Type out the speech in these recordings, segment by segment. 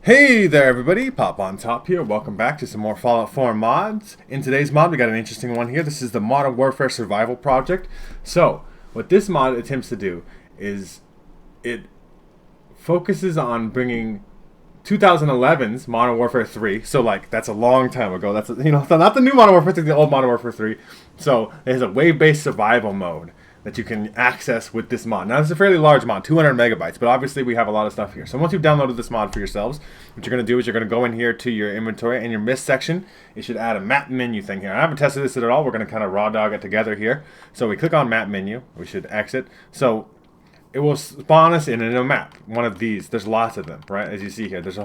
Hey there everybody, Pop on Top here. Welcome back to some more Fallout 4 mods. In today's mod we got an interesting one here. This is the Modern Warfare Survival Project. So, what this mod attempts to do is it focuses on bringing 2011's Modern Warfare 3. So like, that's a long time ago. That's, not the new Modern Warfare 3, the old Modern Warfare 3. So, there's a wave-based survival mode that you can access with this mod. Now, this is a fairly large mod, 200 megabytes, but obviously we have a lot of stuff here. So once you've downloaded this mod for yourselves, what you're going to do is you're going to go in here to your inventory and your mist section. It should add a map menu thing here. I haven't tested this at all. We're going to kind of raw dog it together here. So we click on map menu. We should exit. So it will spawn us in a map, one of these. There's lots of them, right? As you see here, there's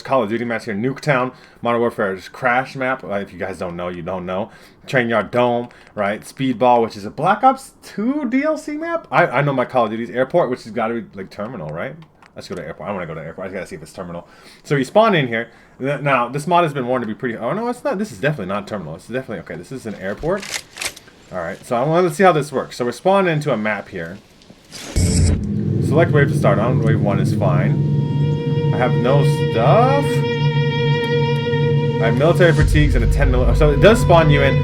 Call of Duty maps here, Nuketown, Modern Warfare, there's Crash map. If you guys don't know, you don't know. Train Yard Dome, right? Speedball, which is a Black Ops 2 DLC map. I know my Call of Duty's Airport, which has got to be like Terminal, right? Let's go to Airport. I want to go to Airport. I gotta see if it's Terminal. So you spawn in here. Now, this mod has been warned to be pretty... Oh, no, it's not. This is definitely not Terminal. It's definitely... Okay, this is an airport. Alright, so I want to see how this works. So we're spawned into a map here. Select wave to start on. Wave 1 is fine. I have no stuff. I have military fatigues and a 10 mil. So it does spawn you in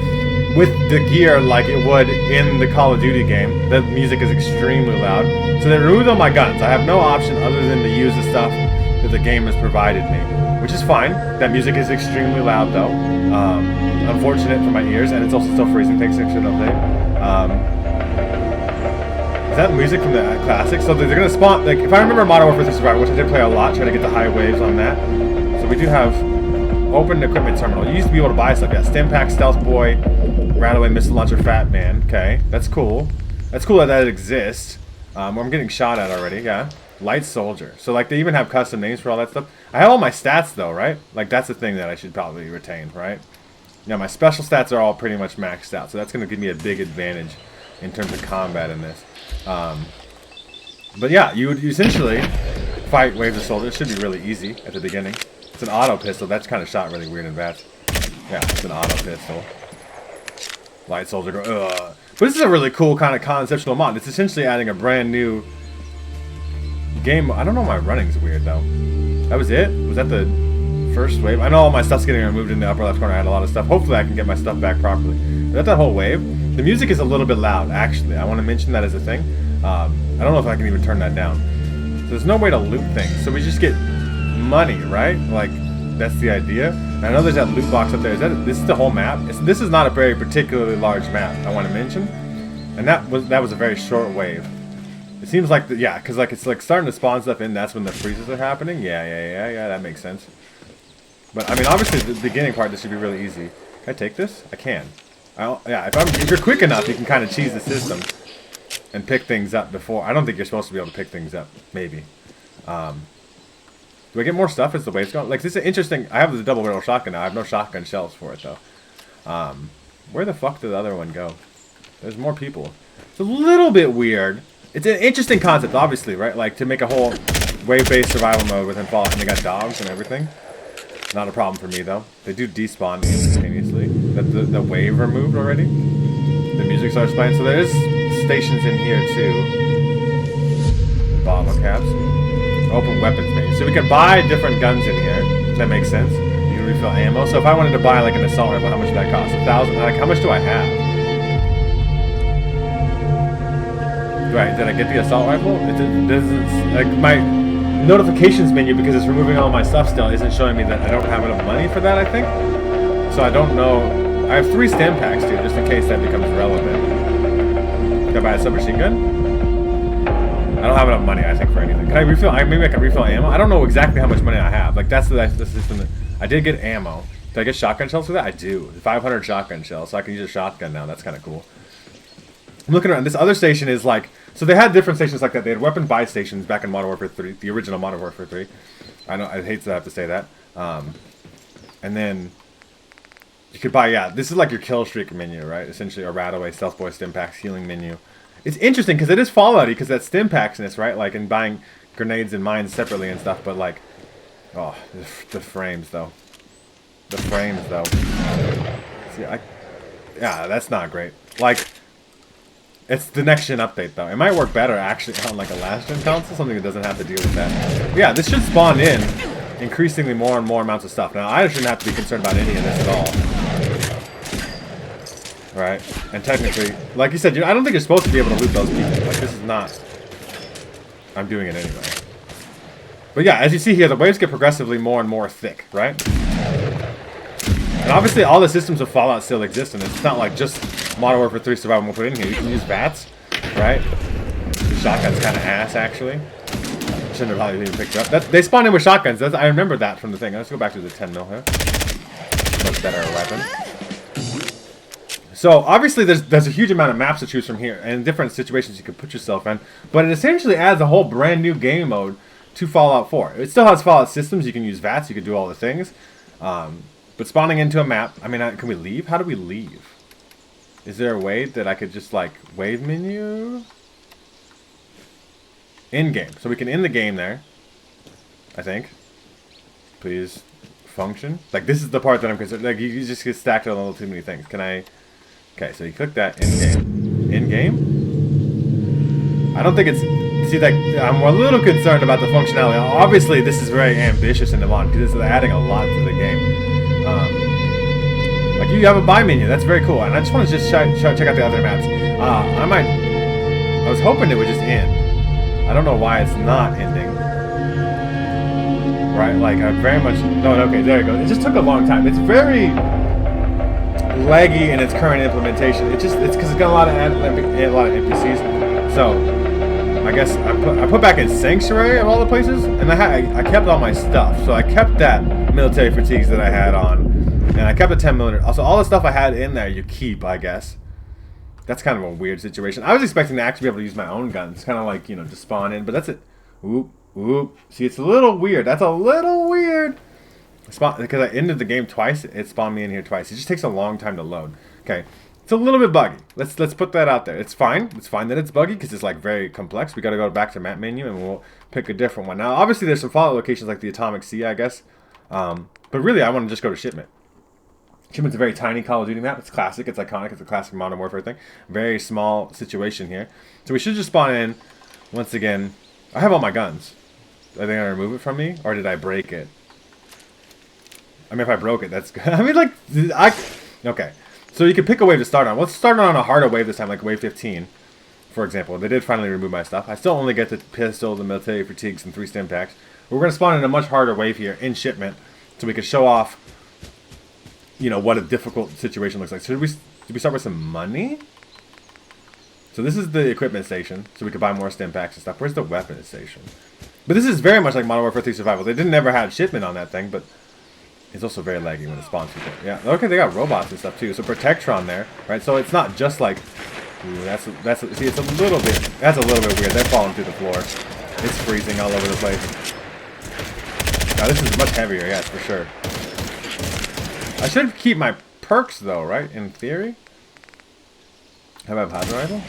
with the gear like it would in the Call of Duty game. The music is extremely loud. So they removed all my guns. I have no option other than to use the stuff that the game has provided me, which is fine. That music is extremely loud though. Unfortunate for my ears, and it's also still freezing. Thanks, extra update. Is that music from the classic? So they're gonna spawn, like, if I remember Modern Warfare 3 Survival, which I did play a lot, trying to get the high waves on that. So we do have open equipment terminal. You used to be able to buy stuff, yeah. Stimpack, Stealth Boy, Radaway Missile Launcher, Fat Man. Okay, that's cool. That's cool that that exists. I'm getting shot at already, yeah. Light Soldier. So like, they even have custom names for all that stuff. I have all my stats though, right? Like, that's the thing that I should probably retain, right? Yeah, my special stats are all pretty much maxed out, so that's gonna give me a big advantage in terms of combat in this. But yeah, you would essentially fight waves of soldiers. It should be really easy at the beginning. It's an auto pistol. That's kind of shot really weird and bad. Yeah, it's an auto pistol. Light soldier go, ugh. But this is a really cool kind of conceptual mod. It's essentially adding a brand new game. I don't know, my running's weird though. That was it? Was that the first wave? I know all my stuff's getting removed in the upper left corner. I had a lot of stuff. Hopefully I can get my stuff back properly. But that whole wave, the music is a little bit loud, actually. I want to mention that as a thing. I don't know if I can even turn that down. So there's no way to loot things. So we just get money, right? Like, that's the idea. And I know there's that loot box up there. This is the whole map? This is not a very particularly large map, I want to mention. And that was a very short wave. It seems like, yeah, because like, it's like starting to spawn stuff in. That's when the freezes are happening. Yeah, that makes sense. But, I mean, obviously, the beginning part, this should be really easy. Can I take this? I can. Yeah, if you're quick enough, you can kind of cheese the system and pick things up before. I don't think you're supposed to be able to pick things up. Maybe. Do I get more stuff as the waves go? Like, this is interesting. I have the double barrel shotgun now. I have no shotgun shells for it, though. Where the fuck did the other one go? There's more people. It's a little bit weird. It's an interesting concept, obviously, right? Like, to make a whole wave-based survival mode within Fallout, and they got dogs and everything. Not a problem for me, though. They do despawn instantaneously. The wave removed already. The music starts playing. So there's stations in here, too. Bottle caps. Open weapons menu. So we can buy different guns in here. That makes sense. You can refill ammo. So if I wanted to buy, like, an assault rifle, how much would that cost? 1,000? Like, how much do I have? Did I get the assault rifle? It doesn't... Like, my notifications menu, because it's removing all my stuff still, isn't showing me that I don't have enough money for that, I think. So I don't know. I have 3 stim packs too, just in case that becomes relevant. Can I buy a submachine gun? I don't have enough money, I think, for anything. Can I refill? Maybe I can refill ammo? I don't know exactly how much money I have. Like, that's the system that... I did get ammo. Did I get shotgun shells for that? I do. 500 shotgun shells, so I can use a shotgun now. That's kind of cool. I'm looking around. This other station is like... So they had different stations like that. They had weapon buy stations back in Modern Warfare 3, the original Modern Warfare 3. I know, I hate to have to say that. And then you could buy, yeah, this is like your kill streak menu, right? Essentially a Radaway, Stealth Boy, Stimpaks, healing menu. It's interesting because it is Fallout-y because that's Stimpaks-ness, right? Like, and buying grenades and mines separately and stuff, but like, oh, the frames though. The frames though. See, yeah, that's not great. Like, it's the next gen update though. It might work better actually on like a last gen console, something that doesn't have to deal with that. But yeah, this should spawn in increasingly more and more amounts of stuff. Now, I shouldn't have to be concerned about any of this at all. Right? And technically, like you said, I don't think you're supposed to be able to loot those people. Like, this is not... I'm doing it anyway. But yeah, as you see here, the waves get progressively more and more thick, right? And obviously, all the systems of Fallout still exist, and it's not like just Modern Warfare 3 Survival we'll put in here. You can use VATS, right? The shotgun's kind of ass, actually. Shouldn't have probably even picked it up. They spawn in with shotguns. I remember that from the thing. Let's go back to the 10 mil here. Much better weapon. So obviously there's a huge amount of maps to choose from here and different situations you could put yourself in. But it essentially adds a whole brand new game mode to Fallout 4. It still has Fallout systems. You can use VATS. You can do all the things. But spawning into a map. I mean, can we leave? How do we leave? Is there a way that I could just like wave menu? In game. So we can end the game there. I think. Please function. Like this is the part that I'm concerned. Like you just get stacked on a little too many things. Can I? Okay, so you click that in game. In game? I don't think it's. See, like I'm a little concerned about the functionality. Obviously, this is very ambitious in the mod because it's adding a lot to the game. Like you have a buy menu. That's very cool. And I just want to just check out the other maps. I was hoping it would just end. I don't know why it's not ending. Right, like I very much... No, okay, there you go. It just took a long time. It's very laggy in its current implementation. It's because it's got a lot of NPCs. So, I guess I put back in Sanctuary of all the places, and I kept all my stuff. So I kept that military fatigues that I had on, and I kept a 10mm. Also, all the stuff I had in there, you keep, I guess. That's kind of a weird situation. I was expecting to actually be able to use my own guns. Kind of like, you know, just spawn in. But that's it. Oop, oop. See, it's a little weird. That's a little weird. Because I ended the game twice. It spawned me in here twice. It just takes a long time to load. Okay. It's a little bit buggy. Let's put that out there. It's fine. It's fine that it's buggy because it's like very complex. We got to go back to map menu and we'll pick a different one. Now, obviously, there's some Fallout locations like the Atomic Sea, I guess. But really, I want to just go to Shipment. Shipment's a very tiny Call of Duty map. It's classic. It's iconic. It's a classic Modern Warfare thing. Very small situation here. So we should just spawn in. Once again, I have all my guns. Are they going to remove it from me? Or did I break it? I mean, if I broke it, that's good. I mean, like, okay. So you can pick a wave to start on. Let's start on a harder wave this time, like wave 15, for example. They did finally remove my stuff. I still only get the pistol, the military fatigues, and 3 stim packs. We're going to spawn in a much harder wave here in Shipment so we can show off, you know, what a difficult situation looks like. So did we start with some money? So this is the equipment station, so we could buy more stim packs and stuff. Where's the weapons station? But this is very much like Modern Warfare 3 Survival. They didn't ever have Shipment on that thing, but it's also very laggy when it spawns people. Yeah, okay, they got robots and stuff too. So Protectron there, right? So it's not just like, ooh, see, it's a little bit, that's a little bit weird. They're falling through the floor. It's freezing all over the place. Now this is much heavier, yes, for sure. I should keep my perks though, right? In theory. Have I a plasma rifle?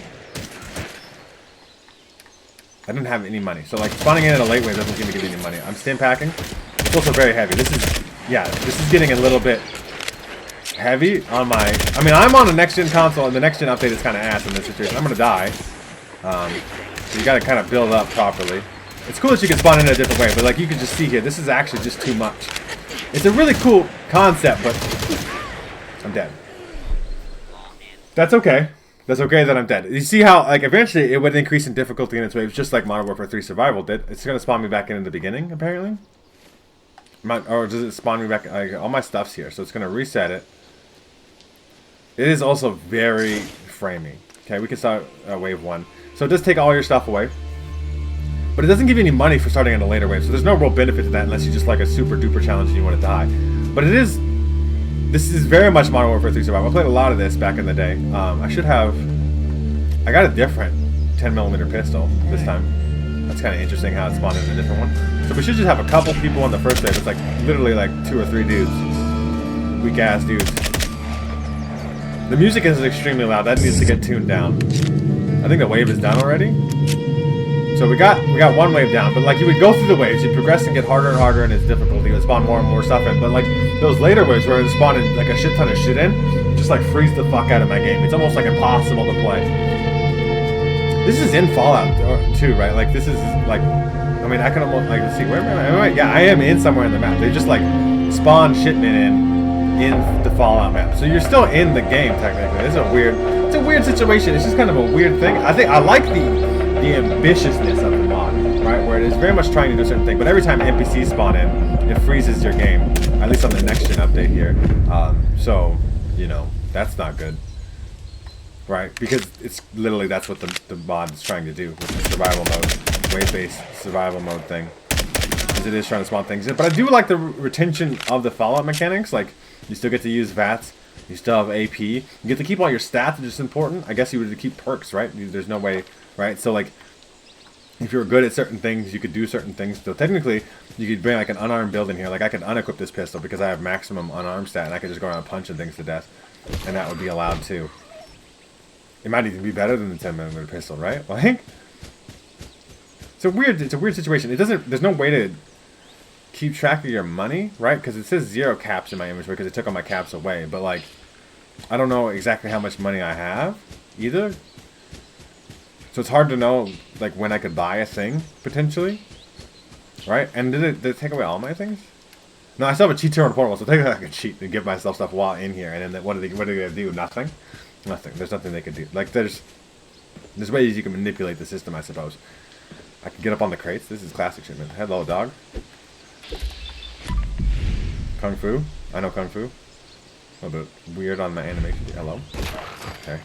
I didn't have any money. So like spawning in at a late wave doesn't seem to give you any money. I'm stim packing. It's also very heavy. This is getting a little bit heavy on my... I mean, I'm on a next-gen console, and the next-gen update is kind of ass in this situation. I'm going to die. So you got to kind of build up properly. It's cool that you can spawn in a different way, but like you can just see here, this is actually just too much. It's a really cool concept, but I'm dead. That's okay. That's okay that I'm dead. You see how, like, eventually it would increase in difficulty in its waves, just like Modern Warfare 3 Survival did. It's going to spawn me back in the beginning, apparently. Or does it spawn me back? Like, all my stuff's here, so it's going to reset it. It is also very framey. Okay, we can start wave 1. So it does take all your stuff away. But it doesn't give you any money for starting on a later wave, so there's no real benefit to that unless you just like a super duper challenge and you want to die. But it is... This is very much Modern Warfare 3 Survival. I played a lot of this back in the day. I should have... I got a different 10mm pistol this time. That's kind of interesting how it spawned in a different one. So we should just have a couple people on the first wave. It's like literally like 2 or 3 dudes. Weak ass dudes. The music is extremely loud. That needs to get tuned down. I think the wave is done already. So we got one wave down, but like you would go through the waves, you progress and get harder and harder in its difficulty, it would spawn more and more stuff in. But like those later waves where it spawned like a shit ton of shit in, just like freeze the fuck out of my game. It's almost like impossible to play. This is in Fallout too, right? Like this is like, I mean, I can almost, like, let's see, where am I? Yeah, I am in somewhere in the map. They just, like, spawn Shipment in the Fallout map. So you're still in the game, technically. It's a weird situation. It's just kind of a weird thing. I like the ambitiousness of the mod, right? Where it is very much trying to do a certain thing, but every time NPCs spawn in, it freezes your game. At least on the next gen update here. So, you know, that's not good. Right? Because it's literally, that's what the mod is trying to do with the survival mode, wave-based survival mode thing. Because it is trying to spawn things in. But I do like the retention of the Fallout mechanics. Like, you still get to use VATS. You still have AP. You get to keep all your stats, which is important. I guess you would keep perks, right? There's no way, right? So, like, if you're good at certain things, you could do certain things. So, technically, you could bring, like, an unarmed build in here. Like, I could unequip this pistol because I have maximum unarmed stat, and I could just go around punching things to death. And that would be allowed, too. It might even be better than the 10mm pistol, right? Like, it's a weird situation. There's no way to keep track of your money, right? Because it says 0 caps in my inventory because it took all my caps away. But, like, I don't know exactly how much money I have either. So it's hard to know, like, when I could buy a thing, potentially. Right? And did it take away all my things? No, I still have a cheat turn portable, so technically I can cheat and give myself stuff while in here. And then what are they gonna do? Nothing? Nothing. There's nothing they could do. Like, there's ways you can manipulate the system, I suppose. I can get up on the crates. This is classic Shipment. Hello, dog. Kung Fu. I know Kung Fu. A little bit weird on my animation. Hello. Okay.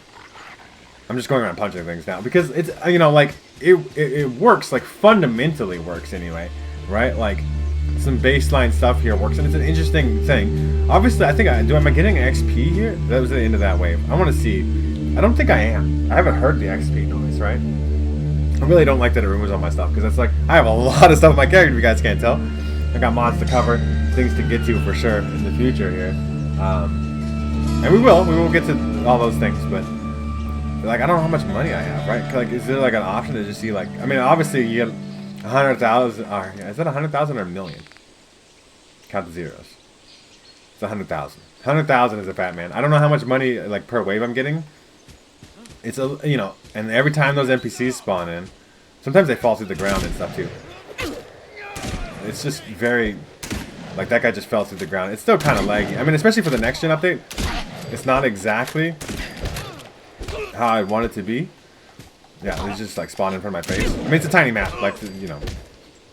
I'm just going around punching things now because it's, you know, like, it works, like, fundamentally works anyway, right? Like, some baseline stuff here works, and it's an interesting thing. Obviously, I think am I getting XP here? That was the end of that wave. I want to see. I don't think I am. I haven't heard the XP noise, right? I really don't like that it removes all my stuff because it's like I have a lot of stuff in my character. If you guys can't tell, I got mods to cover, things to get to for sure in the future here, and we will get to all those things, but. Like, I don't know how much money I have, right? Like, is there, like, an option to just see, like... I mean, obviously, you get 100,000... is that 100,000 or a million? Count the zeros. It's 100,000. 100,000 is a fat man. I don't know how much money, like, per wave I'm getting. It's, a you know... And every time those NPCs spawn in... Sometimes they fall through the ground and stuff, too. It's just very... Like, that guy just fell through the ground. It's still kind of laggy. I mean, especially for the next-gen update. It's not exactly... how I want it to be. Yeah, it's just like spawned in front of my face. I mean, it's a tiny map, like, you know,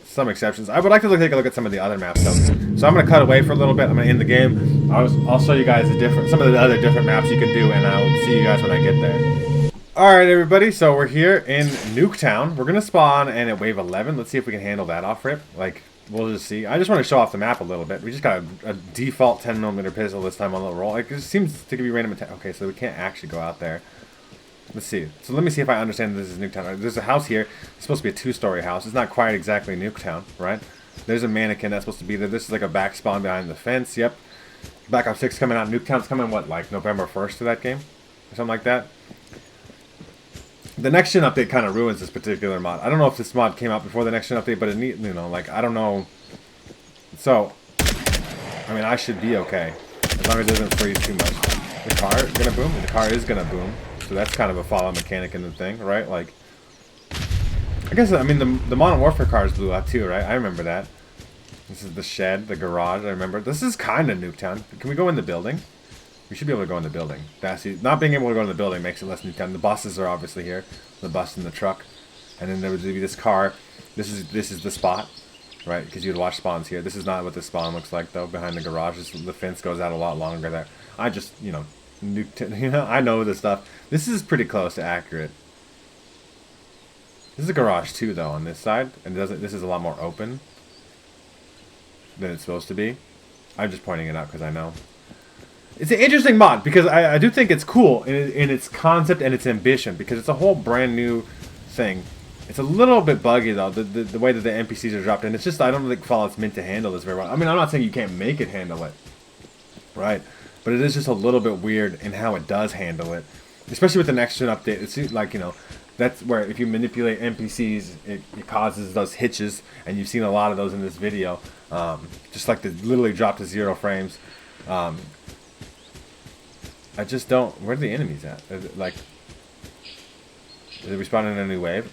some exceptions. I would like to take a look at some of the other maps though. So I'm gonna cut away for a little bit. I'm gonna end the game. I'll show you guys some of the other different maps you can do, and I'll see you guys when I get there. Alright everybody, so we're here in Nuketown. We're gonna spawn in at wave 11. Let's see if we can handle that off rip. Like, we'll just see. I just want to show off the map a little bit. We just got a default 10mm pistol this time on the roll. Like, it seems to be random attack. Okay, so we can't actually go out there. Let's see. So let me see if I understand this is Nuketown. There's a house here. It's supposed to be a 2-story house. It's not quite exactly Nuketown, right? There's a mannequin that's supposed to be there. This is like a back spawn behind the fence. Yep. Black Ops 6 coming out. Nuketown's coming, what, like November 1st to that game? Or something like that? The next gen update kind of ruins this particular mod. I don't know if this mod came out before the next gen update, but it need, you know, like, I don't know. So, I mean, I should be okay. As long as it doesn't freeze too much. The car is gonna boom? The car is gonna boom. So that's kind of a Fallout mechanic in the thing, right? Like, I guess, I mean, the Modern Warfare cars blew up too, right? I remember that. This is the shed, the garage, I remember. This is kind of Nuketown. Can we go in the building? We should be able to go in the building. Not being able to go in the building makes it less Nuketown. The buses are obviously here. The bus and the truck. And then there would be this car. This is the spot, right? Because you'd watch spawns here. This is not what the spawn looks like, though, behind the garage. The fence goes out a lot longer there. I just, you know, you know, I know this stuff. This is pretty close to accurate. This is a garage too, though, on this side, and this is a lot more open than it's supposed to be. I'm just pointing it out because I know it's an interesting mod because I do think it's cool in its concept and its ambition because it's a whole brand new thing. It's a little bit buggy though, the way that the NPCs are dropped in. It's just I don't think Fallout's meant to handle this very well. I mean, I'm not saying you can't make it handle it, right? But it is just a little bit weird in how it does handle it. Especially with the next gen update. It's like, you know, that's where if you manipulate NPCs, it causes those hitches. And you've seen a lot of those in this video. Just like they literally drop to 0 frames. I just don't... Where are the enemies at? Like... Did we spawn in a new wave?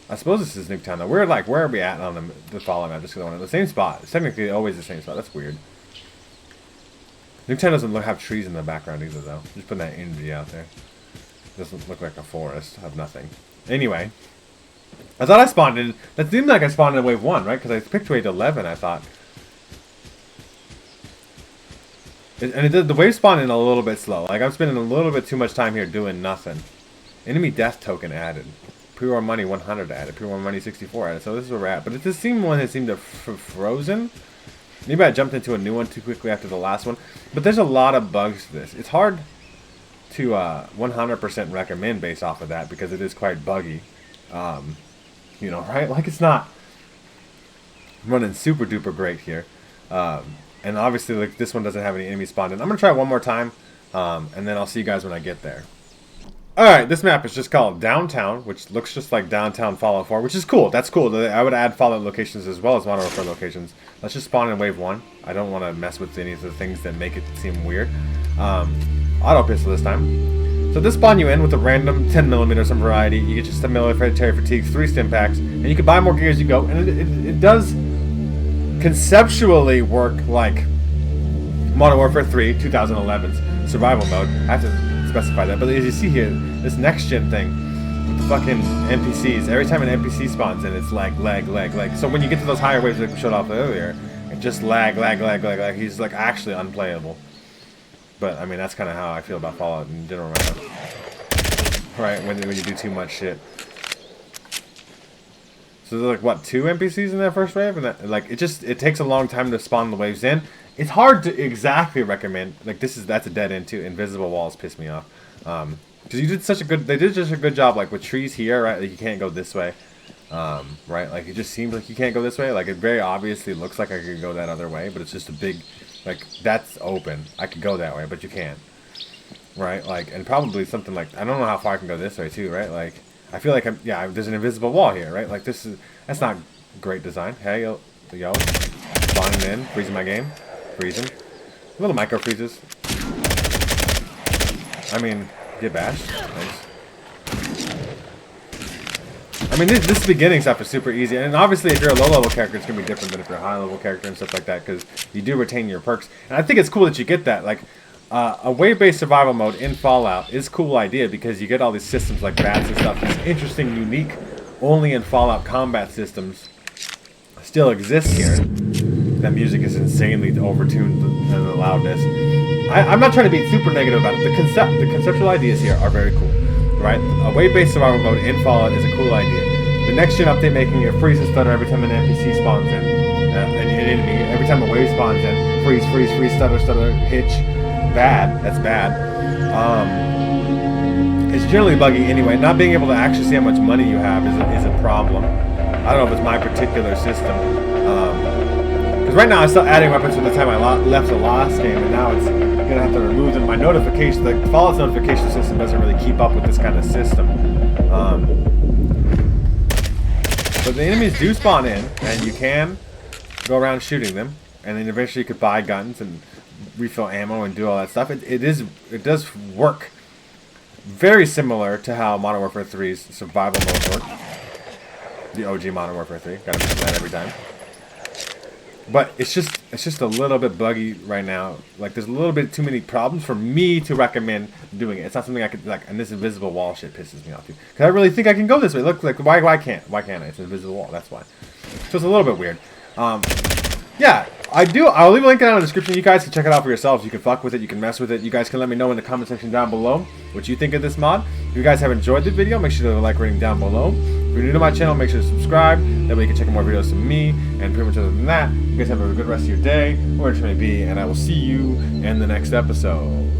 I suppose this is Nuketown though. Where are we at on the Fallout map? Just because I want the same spot. It's technically always the same spot. That's weird. Nuketown doesn't have trees in the background either though. Just putting that energy out there. Doesn't look like a forest of nothing. Anyway, I thought I spawned in. That seemed like I spawned in wave 1, right? Because I picked wave 11. I thought. And the wave spawned in a little bit slow. Like I'm spending a little bit too much time here doing nothing. Enemy death token added. Pre-war money 100 added. Pre-war money 64 added. So this is where we're at. But it just seemed one that seemed to frozen. Maybe I jumped into a new one too quickly after the last one. But there's a lot of bugs to this. It's hard to 100% recommend based off of that because it is quite buggy. You know, right? Like it's not running super duper great here. And obviously like this one doesn't have any enemies spawned in. I'm going to try one more time. And then I'll see you guys when I get there. Alright, this map is just called Downtown, which looks just like Downtown Fallout 4, which is cool. That's cool. I would add Fallout locations as well as Modern Warfare locations. Let's just spawn in Wave 1. I don't want to mess with any of the things that make it seem weird. Auto pistol this time. So this spawn you in with a random 10mm, some variety. You get just a military fatigues, 3 stim packs, and you can buy more gear as you go. And it does conceptually work like Modern Warfare 3 2011's survival mode. I have to specify that, but as you see here, this next gen thing with the fucking NPCs, every time an NPC spawns in, it's lag. So when you get to those higher waves like we showed off earlier, it just lag. He's like actually unplayable. But I mean, that's kind of how I feel about Fallout in general right now. Right, when you do too much shit. So there's like what, 2 NPCs in that first wave, and that, like it takes a long time to spawn the waves in. It's hard to exactly recommend. Like that's a dead end too. Invisible walls piss me off. Because they did such a good job, like with trees here, right? Like you can't go this way, right? Like it just seems like you can't go this way. Like it very obviously looks like I could go that other way, but it's just a big, like that's open. I could go that way, but you can't, right? Like and probably something like I don't know how far I can go this way too, right? Like I feel like there's an invisible wall here, right? Like that's not great design. Hey yo, spawning in, freezing my game. Freezing. Little micro freezes. I mean, get bashed. Thanks. I mean, this beginning stuff is super easy. And obviously, if you're a low-level character, it's going to be different than if you're a high-level character and stuff like that. Because you do retain your perks. And I think it's cool that you get that. Like, a wave-based survival mode in Fallout is a cool idea. Because you get all these systems like bats and stuff. These interesting, unique, only in Fallout combat systems still exist here. That music is insanely overtuned and the loudness. I'm not trying to be super negative about it. The conceptual ideas here are very cool, right? A wave-based survival mode in Fallout is a cool idea. The next gen update making it freeze and stutter every time an NPC spawns in, an enemy. Every time a wave spawns in, freeze, stutter, hitch. Bad. That's bad. It's generally buggy anyway. Not being able to actually see how much money you have is a problem. I don't know if it's my particular system. Because right now I'm still adding weapons from the time I left the last game, and now it's going to have to remove them. My notification, the Fallout's notification system doesn't really keep up with this kind of system. But the enemies do spawn in, and you can go around shooting them, and then eventually you could buy guns and refill ammo and do all that stuff. It does work very similar to how Modern Warfare 3's survival mode worked. The OG Modern Warfare 3. Gotta mention that every time. But it's just a little bit buggy right now. Like there's a little bit too many problems for me to recommend doing it. It's not something I could like. And this invisible wall shit pisses me off too. Cause I really think I can go this way. Look, like why can't I? It's an invisible wall. That's why. So it's a little bit weird. Yeah, I'll leave a link down in the description. You guys can check it out for yourselves. You can fuck with it. You can mess with it. You guys can let me know in the comment section down below what you think of this mod. If you guys have enjoyed the video, make sure to leave a like rating down below. If you're new to my channel, make sure to subscribe. That way you can check out more videos from me. And pretty much other than that, you guys have a good rest of your day, wherever it may be. And I will see you in the next episode.